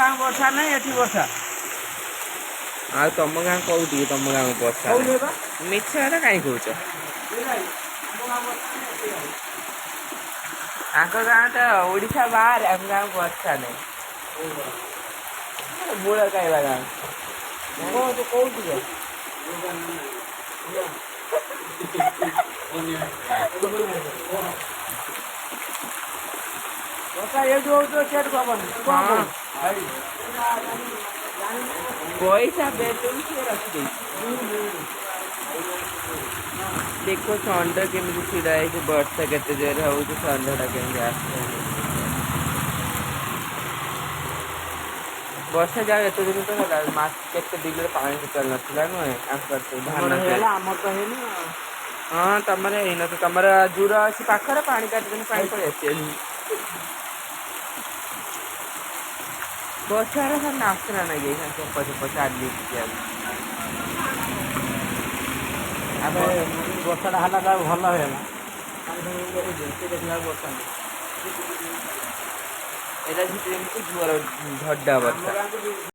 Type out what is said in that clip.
ଗାଁ ବର୍ଷା नहीं एठी वर्षा आ तुम गाँ कौटी तुम गाँ वर्षा मिछ कहीं कौच आंक गाँ तो ओडिशा बाहर आम गाँ वर्षा नहीं मूल कहवा गाँ कौटी पैसा बेतन से रखी देखो षंड केमी छिड़ा है वर्षा के जोर हो षंडा केमी आस वर्षा जाओ एत दिन तो है के बिल पानी टोटाल नाला नुहे हाँ तुम है तो तुम दूर अच्छी पाखर पानी काटदेन पानी पड़े वर्षा सब नाचना लगे चप चप चाली ବର୍ଷାଟା ହେଲା ତା ଭଲ ହେଇଗଲା ବର୍ଷା ଏଇଟା ଝଡା ବର୍ଷା